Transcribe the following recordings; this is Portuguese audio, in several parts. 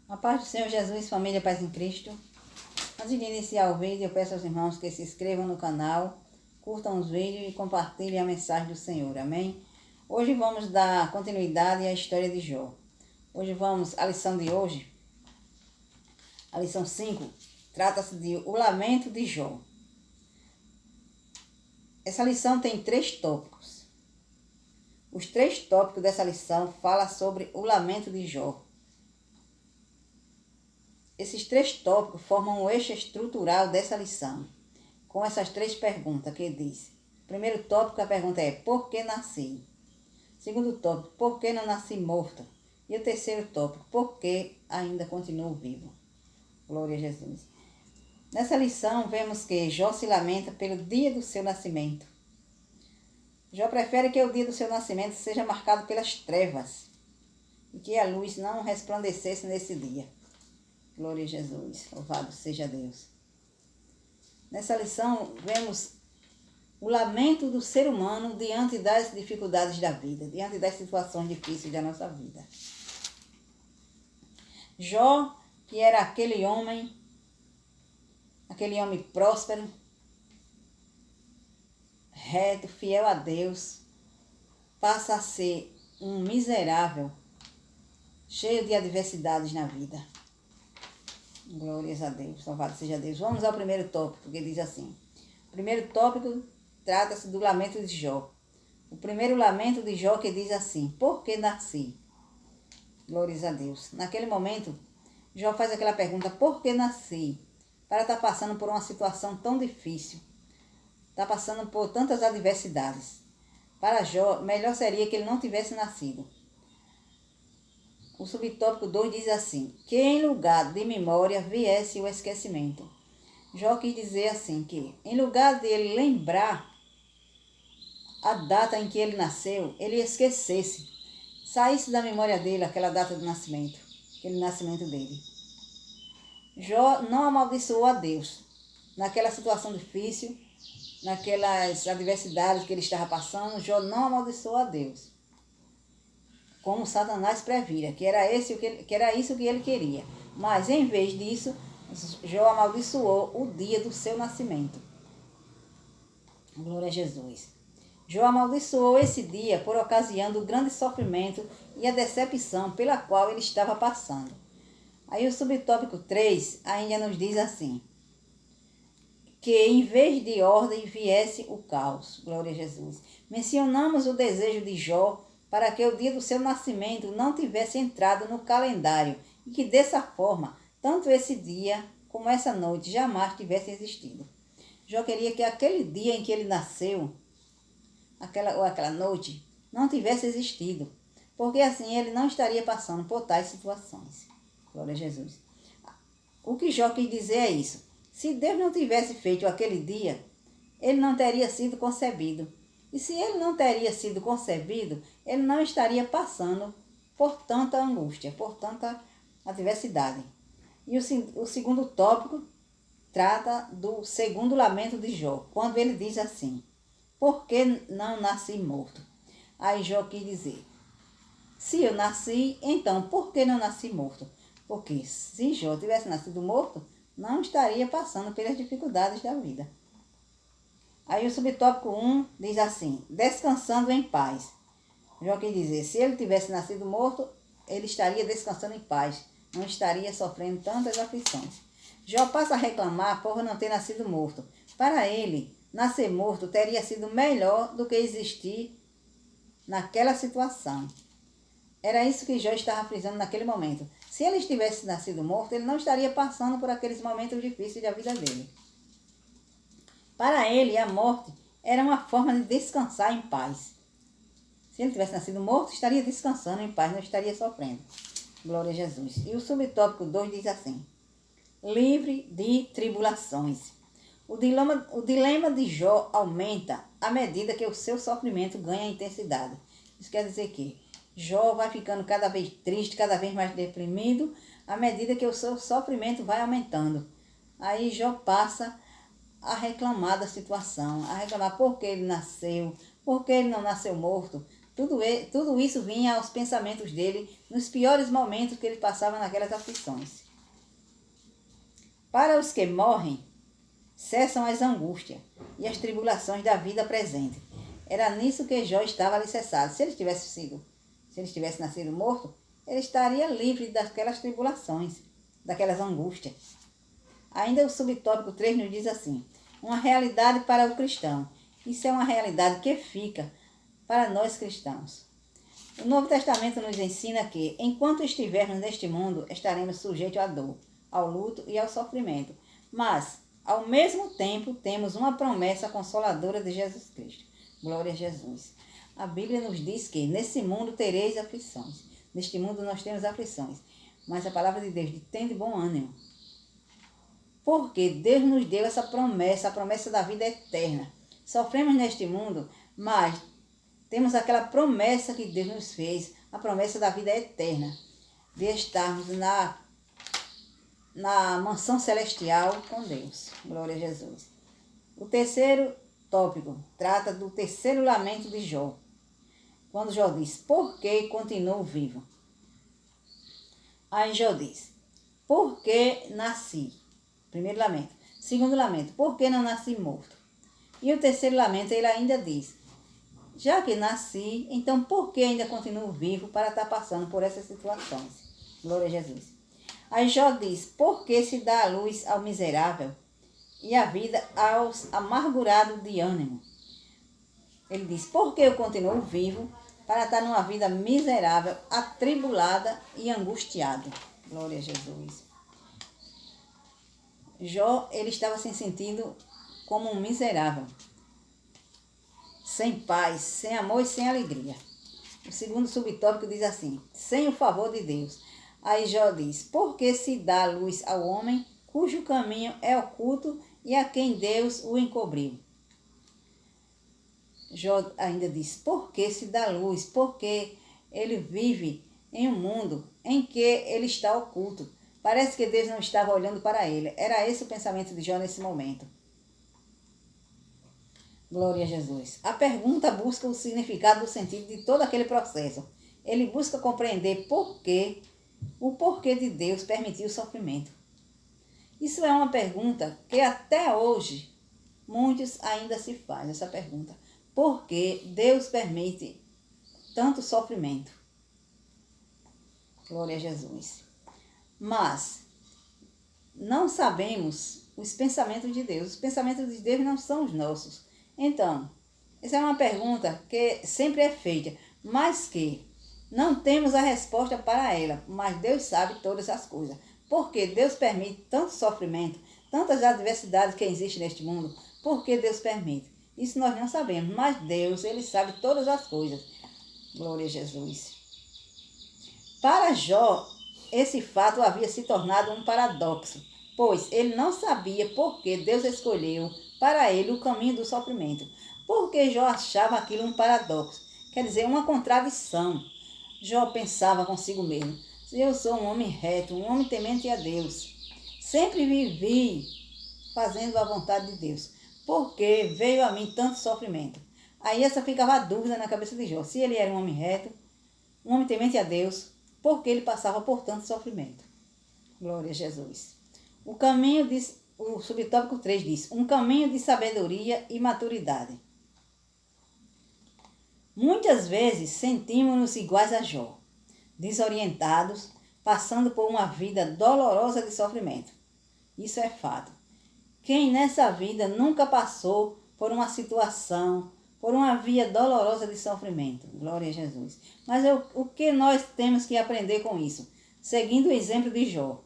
A paz do Senhor Jesus, família Paz em Cristo. Antes de iniciar o vídeo, eu peço aos irmãos que se inscrevam no canal, curtam os vídeos e compartilhem a mensagem do Senhor, amém? Hoje vamos dar continuidade à história de Jó. A lição de hoje, a lição 5, trata-se de o lamento de Jó. Essa lição tem 3 tópicos. Os 3 tópicos dessa lição falam sobre o lamento de Jó. Esses 3 tópicos formam o eixo estrutural dessa lição, com essas 3 perguntas que diz. Primeiro tópico, a pergunta é: por que nasci? Segundo tópico, por que não nasci morto? E o terceiro tópico, por que ainda continuo vivo? Glória a Jesus. Nessa lição, vemos que Jó se lamenta pelo dia do seu nascimento. Jó prefere que o dia do seu nascimento seja marcado pelas trevas e que a luz não resplandecesse nesse dia. Glória a Jesus, louvado seja Deus. Nessa lição, vemos o lamento do ser humano diante das dificuldades da vida, diante das situações difíceis da nossa vida. Jó, que era aquele homem próspero, reto, fiel a Deus, passa a ser um miserável, cheio de adversidades na vida. Glórias a Deus, louvado seja Deus. Vamos ao primeiro tópico, que diz assim. O primeiro tópico trata-se do lamento de Jó. O primeiro lamento de Jó que diz assim: por que nasci? Glórias a Deus. Naquele momento, Jó faz aquela pergunta: por que nasci? Para estar passando por uma situação tão difícil. Está passando por tantas adversidades. Para Jó, melhor seria que ele não tivesse nascido. O subtópico 2 diz assim: que em lugar de memória viesse o esquecimento. Jó quis dizer assim que, em lugar de ele lembrar a data em que ele nasceu, ele esquecesse, saísse da memória dele aquela data do nascimento, aquele nascimento dele. Jó não amaldiçoou a Deus naquela situação difícil, naquelas adversidades que ele estava passando. Jó não amaldiçoou a Deus, como Satanás previra, que era isso que ele queria. Mas, em vez disso, Jó amaldiçoou o dia do seu nascimento. Glória a Jesus. Jó amaldiçoou esse dia por ocasião do grande sofrimento e a decepção pela qual ele estava passando. Aí o subtópico 3 ainda nos diz assim: que em vez de ordem viesse o caos. Glória a Jesus. Mencionamos o desejo de Jó para que o dia do seu nascimento não tivesse entrado no calendário e que dessa forma, tanto esse dia como essa noite jamais tivessem existido. Jó queria que aquele dia em que ele nasceu, aquela noite, não tivesse existido, porque assim ele não estaria passando por tais situações. Glória a Jesus. O que Jó quis dizer é isso: se Deus não tivesse feito aquele dia, ele não teria sido concebido. E se ele não teria sido concebido, ele não estaria passando por tanta angústia, por tanta adversidade. E o segundo tópico trata do segundo lamento de Jó, quando ele diz assim: por que não nasci morto? Aí Jó quis dizer: se eu nasci, então por que não nasci morto? Porque se Jó tivesse nascido morto, não estaria passando pelas dificuldades da vida. Aí o subtópico 1 diz assim: descansando em paz. Jó quer dizer, se ele tivesse nascido morto, ele estaria descansando em paz, não estaria sofrendo tantas aflições. Jó passa a reclamar por não ter nascido morto. Para ele, nascer morto teria sido melhor do que existir naquela situação. Era isso que Jó estava frisando naquele momento. Se ele tivesse nascido morto, ele não estaria passando por aqueles momentos difíceis da vida dele. Para ele, a morte era uma forma de descansar em paz. Se ele tivesse nascido morto, estaria descansando em paz, não estaria sofrendo. Glória a Jesus. E o subtópico 2 diz assim: livre de tribulações. O dilema de Jó aumenta à medida que o seu sofrimento ganha intensidade. Isso quer dizer que Jó vai ficando cada vez triste, cada vez mais deprimido, à medida que o seu sofrimento vai aumentando. Aí Jó passa a reclamar da situação, a reclamar por que ele nasceu, por que ele não nasceu morto. Tudo isso vinha aos pensamentos dele nos piores momentos que ele passava naquelas aflições. Para os que morrem, cessam as angústias e as tribulações da vida presente. Era nisso que Jó estava alicerçado. Se ele tivesse nascido morto, ele estaria livre daquelas tribulações, daquelas angústias. Ainda o subtópico 3 nos diz assim: uma realidade para o cristão. Isso é uma realidade que fica para nós cristãos. O Novo Testamento nos ensina que, enquanto estivermos neste mundo, estaremos sujeitos à dor, ao luto e ao sofrimento. Mas, ao mesmo tempo, temos uma promessa consoladora de Jesus Cristo. Glória a Jesus. A Bíblia nos diz que nesse mundo tereis aflições. Neste mundo nós temos aflições. Mas a palavra de Deus diz: tende bom ânimo. Porque Deus nos deu essa promessa, a promessa da vida eterna. Sofremos neste mundo, mas temos aquela promessa que Deus nos fez, a promessa da vida eterna, de estarmos na mansão celestial com Deus. Glória a Jesus. O terceiro tópico trata do terceiro lamento de Jó. Quando Jó diz: por que continuo vivo? Aí Jó diz: por que nasci? Primeiro lamento. Segundo lamento: por que não nasci morto? E o terceiro lamento, ele ainda diz: já que nasci, então por que ainda continuo vivo para estar passando por essas situações? Glória a Jesus. Aí Jó diz: por que se dá a luz ao miserável e a vida aos amargurados de ânimo? Ele diz: por que eu continuo vivo para estar numa vida miserável, atribulada e angustiada? Glória a Jesus. Jó, ele estava se sentindo como um miserável, sem paz, sem amor e sem alegria. O segundo subtópico diz assim: sem o favor de Deus. Aí Jó diz: por que se dá luz ao homem cujo caminho é oculto e a quem Deus o encobriu? Jó ainda diz: por que se dá luz? Porque ele vive em um mundo em que ele está oculto. Parece que Deus não estava olhando para ele. Era esse o pensamento de Jó nesse momento. Glória a Jesus. A pergunta busca o significado do sentido de todo aquele processo. Ele busca compreender o porquê de Deus permitir o sofrimento. Isso é uma pergunta que até hoje muitos ainda se fazem, essa pergunta. Por que Deus permite tanto sofrimento? Glória a Jesus. Mas não sabemos os pensamentos de Deus. Os pensamentos de Deus não são os nossos. Então, essa é uma pergunta que sempre é feita, mas que não temos a resposta para ela. Mas Deus sabe todas as coisas. Por que Deus permite tanto sofrimento, tantas adversidades que existem neste mundo? Por que Deus permite? Isso nós não sabemos, mas Deus, ele sabe todas as coisas. Glória a Jesus. Para Jó, esse fato havia se tornado um paradoxo, pois ele não sabia por que Deus escolheu para ele o caminho do sofrimento. Porque Jó achava aquilo um paradoxo, quer dizer, uma contradição. Jó pensava consigo mesmo: se eu sou um homem reto, um homem temente a Deus, sempre vivi fazendo a vontade de Deus, por que veio a mim tanto sofrimento? Aí essa ficava a dúvida na cabeça de Jó: se ele era um homem reto, um homem temente a Deus, por que ele passava por tanto sofrimento? Glória a Jesus. O subtópico 3 diz: um caminho de sabedoria e maturidade. Muitas vezes sentimos-nos iguais a Jó, desorientados, passando por uma vida dolorosa de sofrimento. Isso é fato. Quem nessa vida nunca passou por uma situação, por uma via dolorosa de sofrimento? Glória a Jesus. Mas o que nós temos que aprender com isso? Seguindo o exemplo de Jó.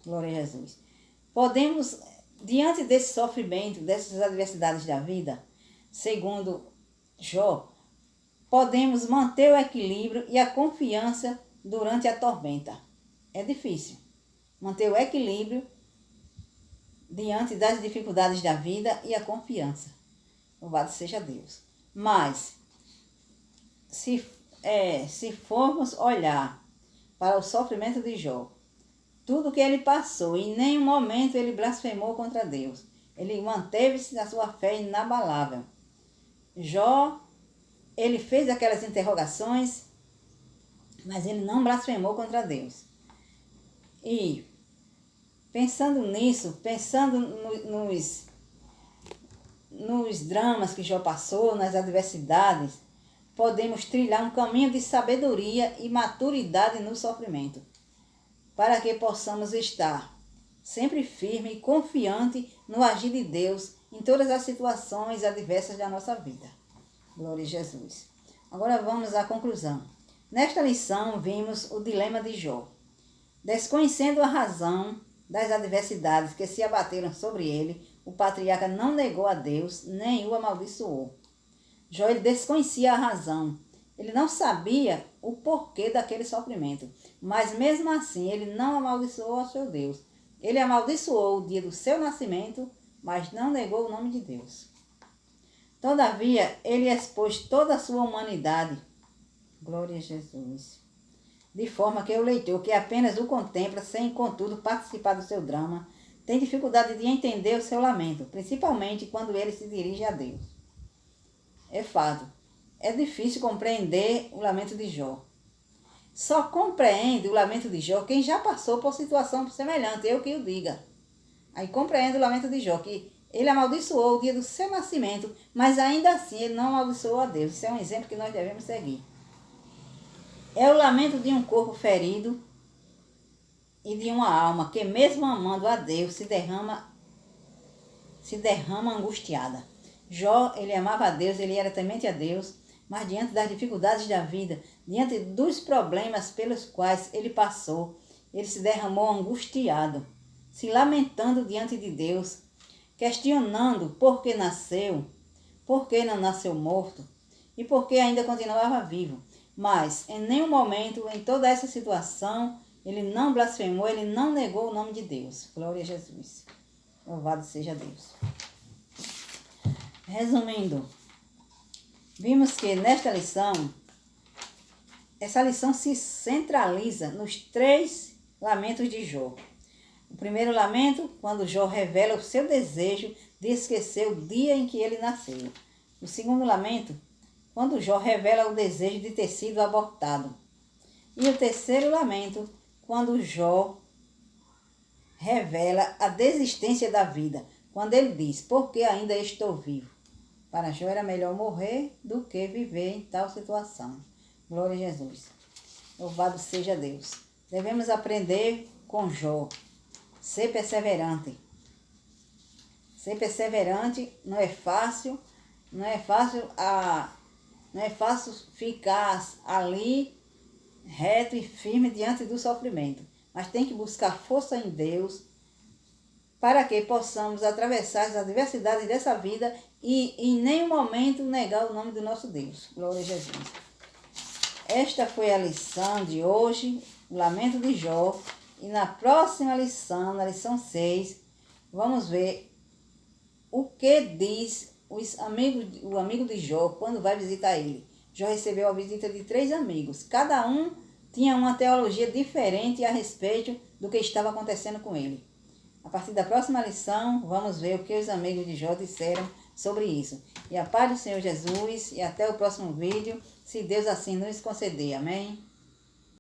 Glória a Jesus. Podemos, diante desse sofrimento, dessas adversidades da vida, segundo Jó, podemos manter o equilíbrio e a confiança durante a tormenta. É difícil manter o equilíbrio diante das dificuldades da vida e a confiança. Louvado seja Deus. Mas, se formos olhar para o sofrimento de Jó, tudo que ele passou, em nenhum momento ele blasfemou contra Deus. Ele manteve-se na sua fé inabalável. Jó ele fez aquelas interrogações, mas ele não blasfemou contra Deus. E pensando nisso, pensando nos dramas que Jó passou, nas adversidades, podemos trilhar um caminho de sabedoria e maturidade no sofrimento, para que possamos estar sempre firme e confiante no agir de Deus em todas as situações adversas da nossa vida. Glória a Jesus. Agora vamos à conclusão. Nesta lição vimos o dilema de Jó. Desconhecendo a razão das adversidades que se abateram sobre ele, o patriarca não negou a Deus, nem o amaldiçoou. Jó ele desconhecia a razão. Ele não sabia o porquê daquele sofrimento. Mas mesmo assim, ele não amaldiçoou ao seu Deus. Ele amaldiçoou o dia do seu nascimento, mas não negou o nome de Deus. Todavia, ele expôs toda a sua humanidade. Glória a Jesus. De forma que o leitor, que apenas o contempla, sem contudo participar do seu drama, tem dificuldade de entender o seu lamento, principalmente quando ele se dirige a Deus. É fato, é difícil compreender o lamento de Jó. Só compreende o lamento de Jó quem já passou por situação semelhante, eu que o diga. Aí compreende o lamento de Jó, que ele amaldiçoou o dia do seu nascimento, mas ainda assim ele não amaldiçoou a Deus. Isso é um exemplo que nós devemos seguir. É o lamento de um corpo ferido e de uma alma que, mesmo amando a Deus, se derrama angustiada. Jó, ele amava a Deus, ele era temente a Deus, mas diante das dificuldades da vida, diante dos problemas pelos quais ele passou, ele se derramou angustiado, se lamentando diante de Deus, questionando por que nasceu, por que não nasceu morto e por que ainda continuava vivo. Mas, em nenhum momento, em toda essa situação, ele não blasfemou, ele não negou o nome de Deus. Glória a Jesus. Louvado seja Deus. Resumindo, vimos que nesta lição, essa lição se centraliza nos 3 lamentos de Jó. O primeiro lamento, quando Jó revela o seu desejo de esquecer o dia em que ele nasceu. O segundo lamento, quando Jó revela o desejo de ter sido abortado. E o terceiro lamento, quando Jó revela a desistência da vida, quando ele diz, porque ainda estou vivo. Para Jó era melhor morrer do que viver em tal situação. Glória a Jesus. Louvado seja Deus. Devemos aprender com Jó. Ser perseverante. Ser perseverante não é fácil. Não é fácil ficar ali reto e firme diante do sofrimento. Mas tem que buscar força em Deus para que possamos atravessar as adversidades dessa vida e em nenhum momento negar o nome do nosso Deus. Glória a Jesus. Esta foi a lição de hoje, o lamento de Jó. E na próxima lição, na lição 6, vamos ver o que diz o amigo de Jó quando vai visitar ele. Jó recebeu a visita de 3 amigos. Cada um tinha uma teologia diferente a respeito do que estava acontecendo com ele. A partir da próxima lição, vamos ver o que os amigos de Jó disseram sobre isso. E a paz do Senhor Jesus e até o próximo vídeo, se Deus assim nos conceder. Amém?